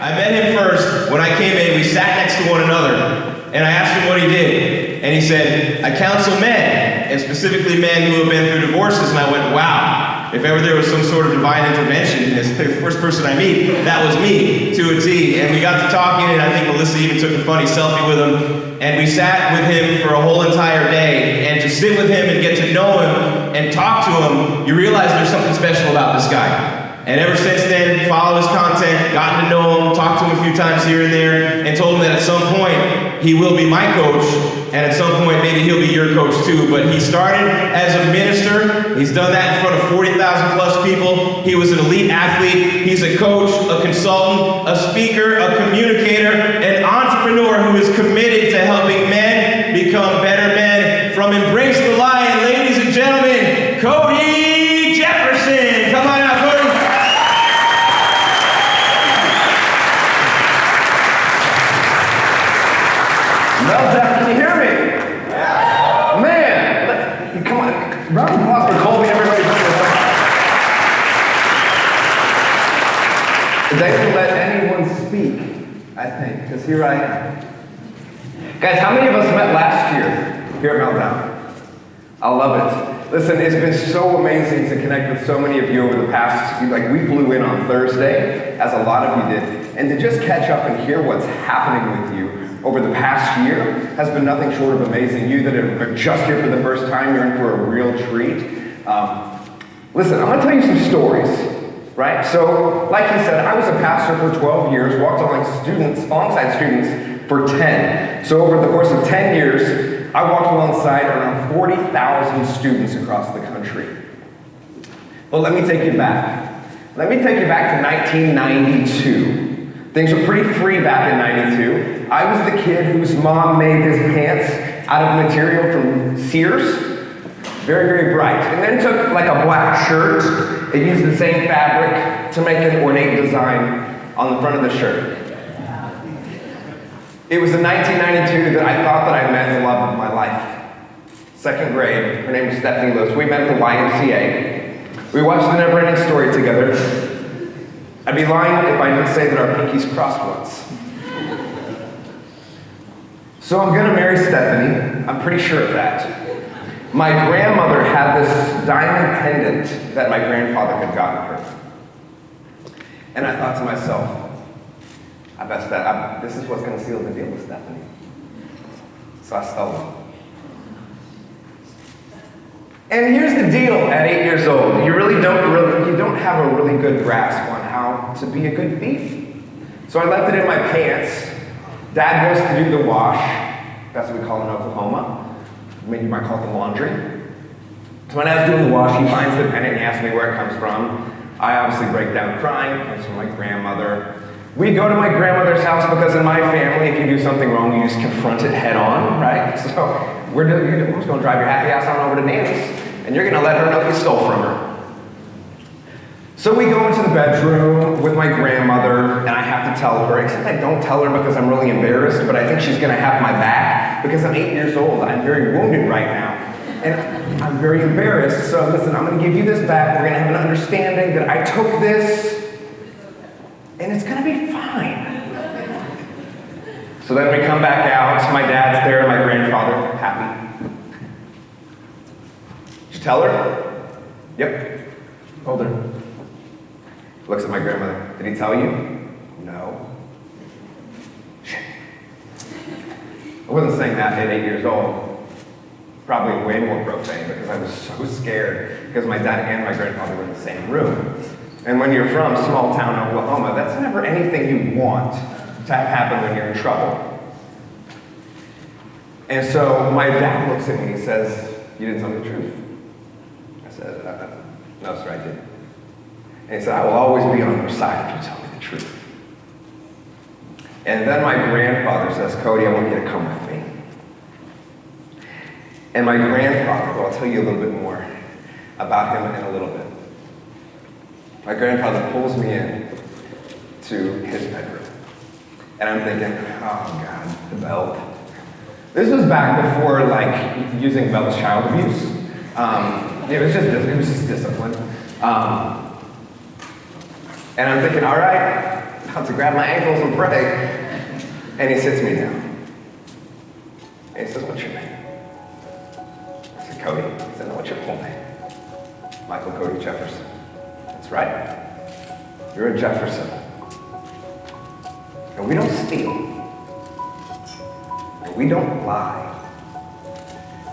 I met him first when I came in. We sat next to one another, and I asked him what he did. And he said, I counsel men, and specifically men who have been through divorces. And I went, wow, if ever there was some sort of divine intervention, as the first person I meet, that was me, to a T. And we got to talking, and I think Melissa even took a funny selfie with him. And we sat with him for a whole entire day. And to sit with him and get to know him and talk to him, you realize there's something special about this guy. And ever since then, followed his content, gotten to know him, talked to him a few times here and there, and told him that at some point, he will be my coach, and at some point, maybe he'll be your coach too. But he started as a minister. He's done that in front of 40,000 plus people. He was an elite athlete. He's a coach, a consultant, a speaker, a communicator, an entrepreneur who is committed to helping men become better men. From Embrace the Lion, ladies and gentlemen, Cody Jefferson. Come on out, Cody. Meltdown, can you hear me? Yeah. Man, come on. Round of applause for Colby, everybody. They didn't let anyone speak, I think, because here I am. Guys, how many of us met last year here at Meltdown? I love it. Listen, it's been so amazing to connect with so many of you over the past, like we flew in on Thursday, as a lot of you did, and to just catch up and hear what's happening with you over the past year has been nothing short of amazing. You that are just here for the first time, you're in for a real treat. Listen, I'm gonna tell you some stories, right? So, like he said, I was a pastor for 12 years, walked alongside students for 10. So over the course of 10 years, I walked alongside around 40,000 students across the country. But let me take you back. Let me take you back to 1992. Things were pretty free back in 92. I was the kid whose mom made his pants out of material from Sears. Very, very bright. And then took like a black shirt and used the same fabric to make an ornate design on the front of the shirt. It was in 1992 that I thought that I met the love of my life. Second grade, her name was Stephanie Lewis. We met at the YMCA. We watched the Never-Ending Story together. I'd be lying if I didn't say that our pinkies crossed once. So I'm gonna marry Stephanie. I'm pretty sure of that. My grandmother had this diamond pendant that my grandfather had gotten her. And I thought to myself, this is what's gonna seal the deal with Stephanie. So I stole it. And here's the deal at 8 years old. You don't have a really good grasp on how to be a good thief. So I left it in my pants. Dad goes to do the wash. That's what we call it in Oklahoma. Maybe you might call it the laundry. So when Dad's doing the wash, he finds the pendant and he asks me where it comes from. I obviously break down crying. It comes from my grandmother. We go to my grandmother's house because in my family, if you do something wrong, you just confront it head on, right? So we're just going to drive your happy ass on over to Nanny's, and you're going to let her know you stole from her. So we go into the bedroom with my grandmother, and I have to tell her, except I don't tell her because I'm really embarrassed, but I think she's going to have my back because I'm 8 years old. I'm very wounded right now, and I'm very embarrassed. So listen, I'm going to give you this back. We're going to have an understanding that I took this, and it's gonna be fine. So then we come back out, my dad's there, my grandfather, happy. Did you tell her? Yep, told her. Looks at my grandmother, did he tell you? No. Shit. I wasn't saying that at 8 years old. Probably way more profane because I was so scared because my dad and my grandfather were in the same room. And when you're from small town Oklahoma, that's never anything you want to have happen when you're in trouble. And so my dad looks at me and he says, you didn't tell me the truth. I said, no sir, I didn't. And he said, I will always be on your side if you tell me the truth. And then my grandfather says, Cody, I want you to come with me. And my grandfather, well, I'll tell you a little bit more about him in a little bit. My grandfather pulls me in to his bedroom. And I'm thinking, oh God, the belt. This was back before like using belts child abuse. It was just discipline. And I'm thinking, all right, about to grab my ankles and pray. And he sits me down. And he says, what's your name? I said, Cody. He said, no, what's your full name? Michael Cody Jefferson. That's right. You're a Jefferson. And we don't steal. And we don't lie.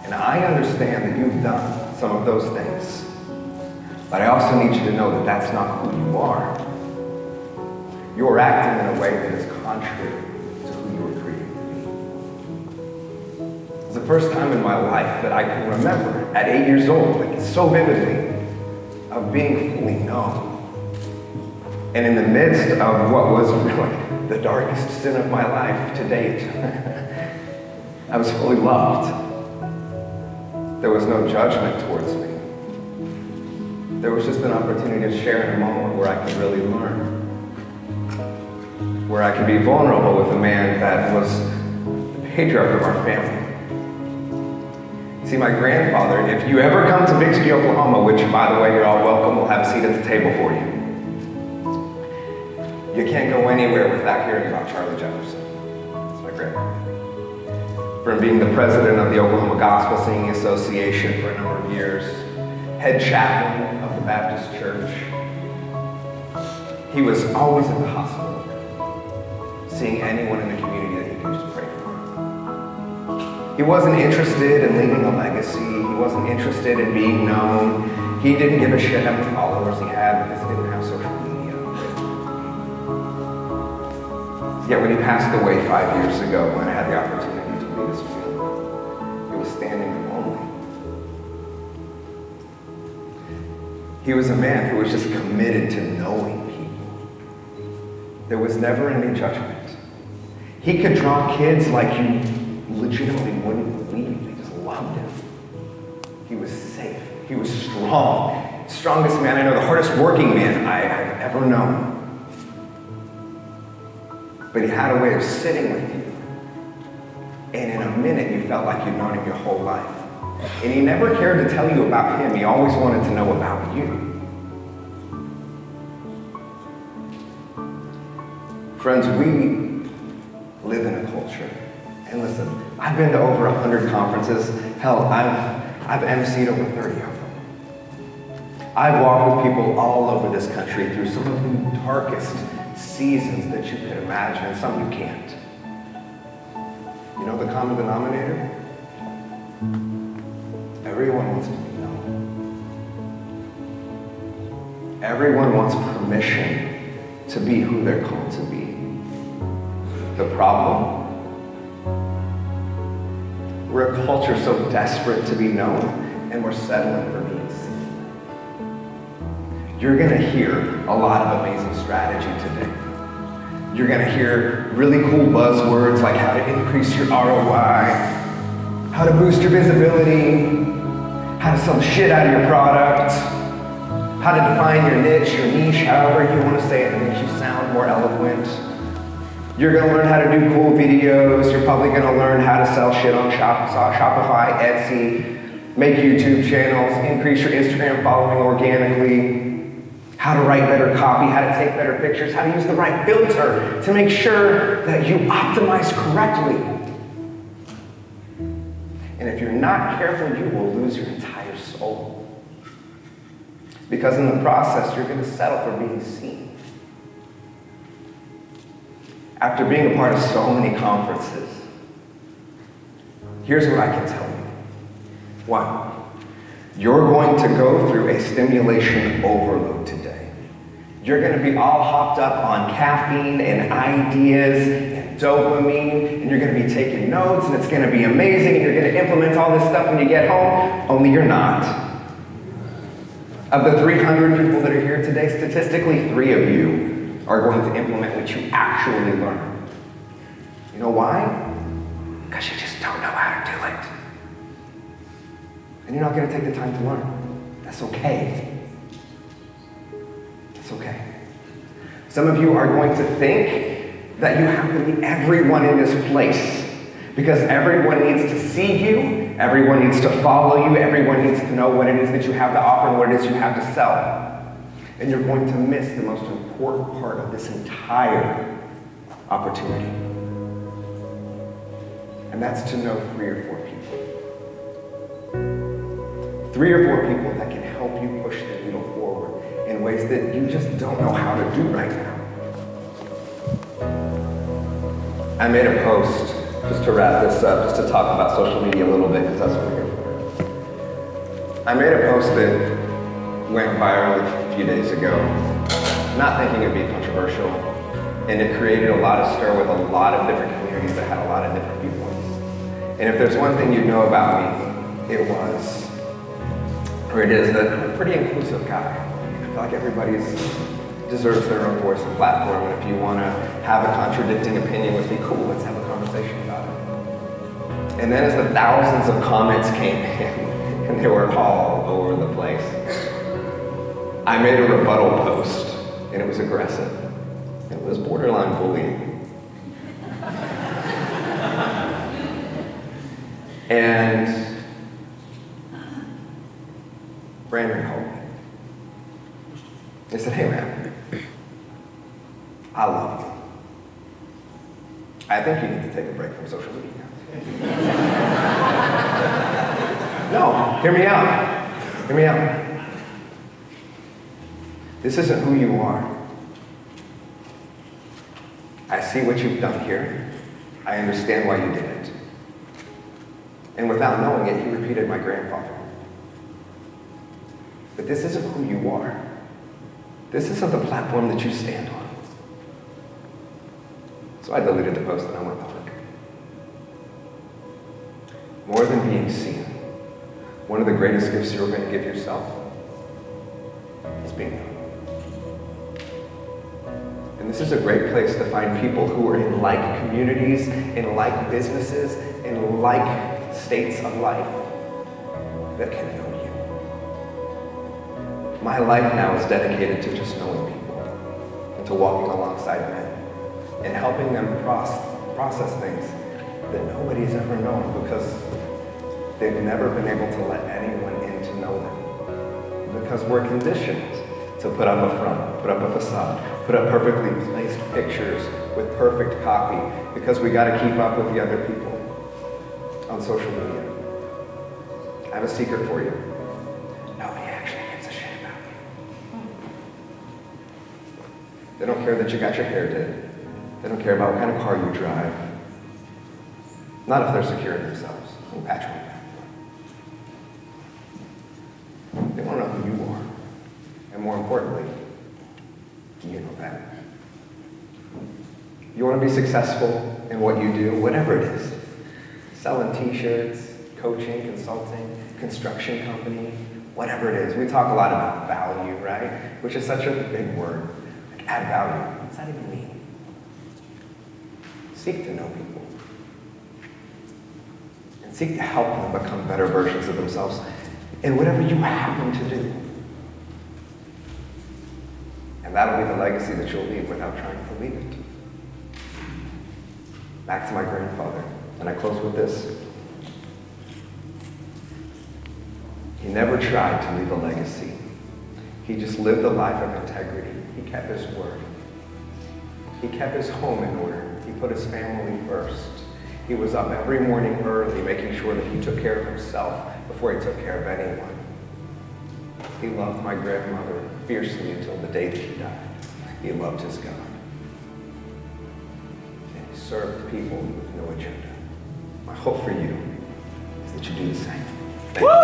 And I understand that you've done some of those things. But I also need you to know that that's not who you are. You're acting in a way that is contrary to who you were created to be. It's the first time in my life that I can remember, at 8 years old, like so vividly, of being fully known. And in the midst of what was really the darkest sin of my life to date, I was fully loved. There was no judgment towards me. There was just an opportunity to share in a moment where I could really learn. Where I could be vulnerable with a man that was the patriarch of our family. See, my grandfather, if you ever come to Bixby, Oklahoma, which, by the way, you're all welcome, we'll have a seat at the table for you. You can't go anywhere without hearing about Charlie Jefferson. That's my grandfather. From being the president of the Oklahoma Gospel Singing Association for a number of years, head chaplain of the Baptist Church. He was always at the hospital, seeing anyone in the community that he could just pray for. He wasn't interested in leaving a legacy. He wasn't interested in being known. He didn't give a shit how many followers he had because he didn't have social media. Yet when he passed away 5 years ago, when I had the opportunity to lead his funeral, he was standing lonely. He was a man who was just committed to knowing people. There was never any judgment. He could draw kids like you legitimately wouldn't believe. They just loved him. He was safe. He was strong. Strongest man I know, the hardest working man I've ever known. But he had a way of sitting with you. And in a minute, you felt like you'd known him your whole life. And he never cared to tell you about him. He always wanted to know about you. Friends, we live in a culture. And listen, I've been to over 100 conferences. Hell, I've emceed over 30 of them. I've walked with people all over this country through some of the darkest seasons that you could imagine, and some you can't. You know the common denominator? Everyone wants to be known. Everyone wants permission to be who they're called to be. The problem? We're a culture so desperate to be known, and we're settling for being seen. You're gonna hear a lot of amazing strategy today. You're gonna hear really cool buzzwords like how to increase your ROI, how to boost your visibility, how to sell shit out of your product, how to define your niche, your niche, however you want to say it that makes you sound more eloquent. You're going to learn how to do cool videos. You're probably going to learn how to sell shit on Shopify, Etsy, make YouTube channels, increase your Instagram following organically, how to write better copy, how to take better pictures, how to use the right filter to make sure that you optimize correctly. And if you're not careful, you will lose your entire soul. Because in the process, you're going to settle for being seen. After being a part of so many conferences, here's what I can tell you. One, you're going to go through a stimulation overload today. You're going to be all hopped up on caffeine and ideas and dopamine, and you're going to be taking notes, and it's going to be amazing, and you're going to implement all this stuff when you get home, only you're not. Of the 300 people that are here today, statistically, 3 of you are going to implement what you actually learn. You know why? Because you just don't know how to do it. And you're not going to take the time to learn. That's okay. It's okay. Some of you are going to think that you have to be everyone in this place because everyone needs to see you, everyone needs to follow you, everyone needs to know what it is that you have to offer and what it is you have to sell. And you're going to miss the most important part of this entire opportunity. And that's to know 3 or 4 people. 3 or 4 people that can help you push the needle forward in ways that you just don't know how to do right now. I made a post, just to wrap this up, just to talk about social media a little bit, because that's what we're here for. I made a post that went viral a few days ago, not thinking it'd be controversial, and it created a lot of stir with a lot of different communities that had a lot of different viewpoints. And if there's one thing you know about me, it is that I'm a pretty inclusive guy. I feel like everybody deserves their own voice and platform, and if you want to have a contradicting opinion with me, cool, let's have a conversation about it. And then as the thousands of comments came in, and they were all over the place, I made a rebuttal post, and it was aggressive. It was borderline bullying. And Brandon called me. He said, hey man, I love you. I think you need to take a break from social media. No, hear me out. Hear me out. This isn't who you are. I see what you've done here. I understand why you did it. And without knowing it, he repeated my grandfather. But this isn't who you are. This isn't the platform that you stand on. So I deleted the post and I went public. More than being seen, one of the greatest gifts you're going to give yourself is being known. And this is a great place to find people who are in like communities, in like businesses, in like states of life that can know you. My life now is dedicated to just knowing people and to walking alongside men and helping them process things that nobody's ever known because they've never been able to let anyone in to know them. Because we're conditioned to put up a front, put up a facade, put up perfectly placed pictures with perfect copy because we got to keep up with the other people on social media. I have a secret for you. Nobody actually gives a shit about you. They don't care that you got your hair did. They don't care about what kind of car you drive. Not if they're secure in themselves. They'll patch on that. They want to know who you are. And more importantly, you know that. You want to be successful in what you do, whatever it is. Selling t-shirts, coaching, consulting, construction company, whatever it is. We talk a lot about value, right? Which is such a big word. Like add value. What's that even mean? Seek to know people. And seek to help them become better versions of themselves in whatever you happen to do. And that'll be the legacy that you'll leave without trying to leave it. Back to my grandfather, and I close with this. He never tried to leave a legacy. He just lived a life of integrity. He kept his word. He kept his home in order. He put his family first. He was up every morning early, making sure that he took care of himself before he took care of anyone. He loved my grandmother fiercely until the day that he died. He loved his God. And he served people with no agenda. My hope for you is that you do the same. Thank you.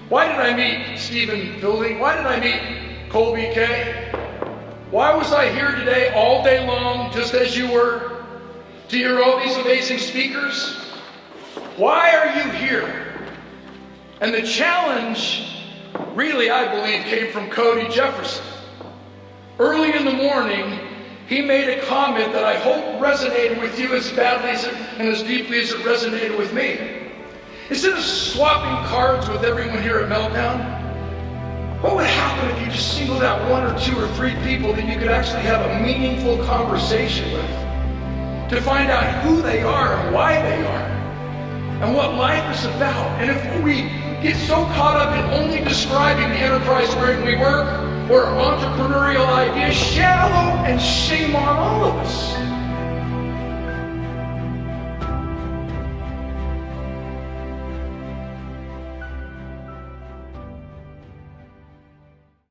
Why did I meet Stephen Fielding? Why did I meet Colby K? Why was I here today all day long, just as you were, to hear all these amazing speakers? Why are you here? And the challenge, really, I believe, came from Cody Jefferson. Early in the morning, he made a comment that I hope resonated with you as badly and as deeply as it resonated with me. Instead of swapping cards with everyone here at Meltdown, what would happen if you just singled out 1 or 2 or 3 people that you could actually have a meaningful conversation with? to find out who they are and why they are and what life is about. And if we get so caught up in only describing the enterprise wherein we work or entrepreneurial ideas, shallow, and shame on all of us.